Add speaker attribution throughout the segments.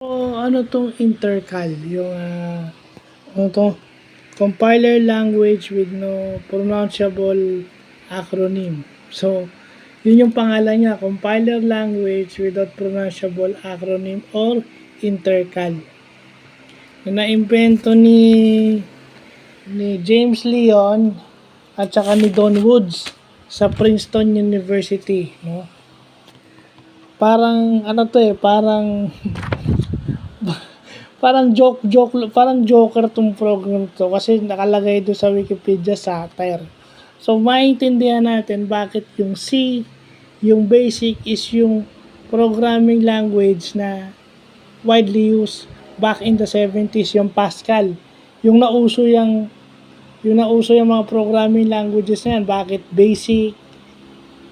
Speaker 1: Ano 'tong intercal, yung, ano 'to, compiler language with no pronounceable acronym. So, yun yung pangalan niya, compiler language without pronounceable acronym or intercal. Na naimbento ni James Leon at saka ni Don Woods sa Princeton University, no? Parang ano 'to, parang parang joker tong program to kasi nakalagay doon sa Wikipedia satire. So maintindihan natin bakit yung C, yung basic is yung programming language na widely used back in the 70s, yung Pascal. Yung nauso yung mga programming languages na yan, bakit basic,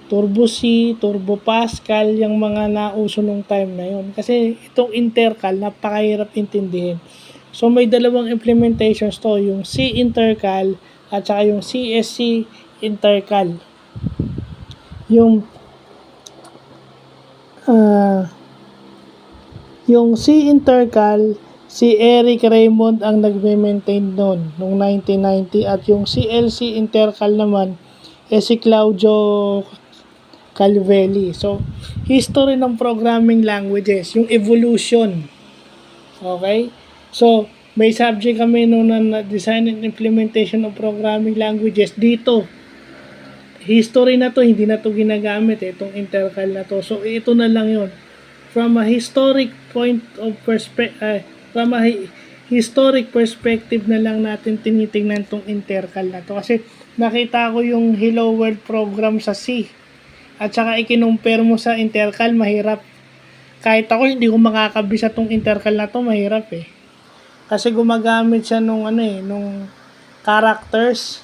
Speaker 1: Turbo C, Turbo Pascal, yung mga nauso nung time na yun. Kasi itong intercal, napakahirap intindihin. So may dalawang implementations to, yung C intercal at saka yung CSC intercal. Yung C intercal, si Eric Raymond ang nagme-maintain noon noong 1990 at yung CLC intercal naman si Claudio Calvelli. So, history ng programming languages, yung evolution. Okay? So, may subject kami noon na design and implementation of programming languages dito. History na to, hindi na to ginagamit itong intercal na to. So, ito na lang yon. From a historic historic perspective na lang natin tinitingnan tong intercal na to. Kasi nakita ko yung Hello World program sa C. At saka ikinumpare mo sa intercal, mahirap. Kahit ako hindi ko makakabisa tong intercal na to, mahirap eh. Kasi gumagamit siya nung characters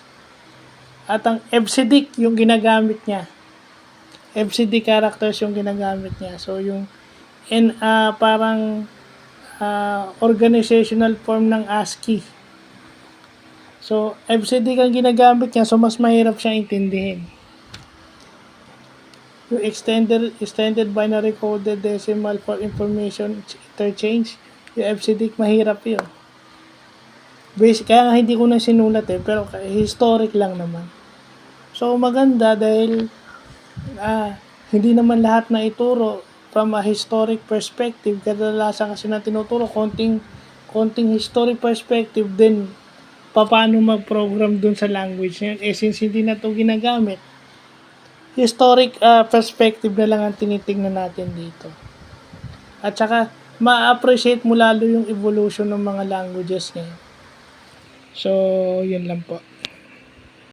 Speaker 1: at ang EBCDIC yung ginagamit niya. EBCDIC characters yung ginagamit niya. So yung parang organizational form ng ASCII. So EBCDIC ang ginagamit niya, so mas mahirap siyang intindihin. Yung extended binary coded decimal for information interchange, yung EBCDIC, mahirap yun. Kaya nga hindi ko na sinulat pero historic lang naman. So maganda dahil hindi naman lahat na ituro from a historic perspective. Kadalasan kasi na tinuturo konting historic perspective din paano mag-program dun sa language niyan. Since hindi na to ginagamit, historic perspective na lang ang tinitingnan natin dito. At saka, ma-appreciate mo lalo yung evolution ng mga languages ngayon. So, yun lang po.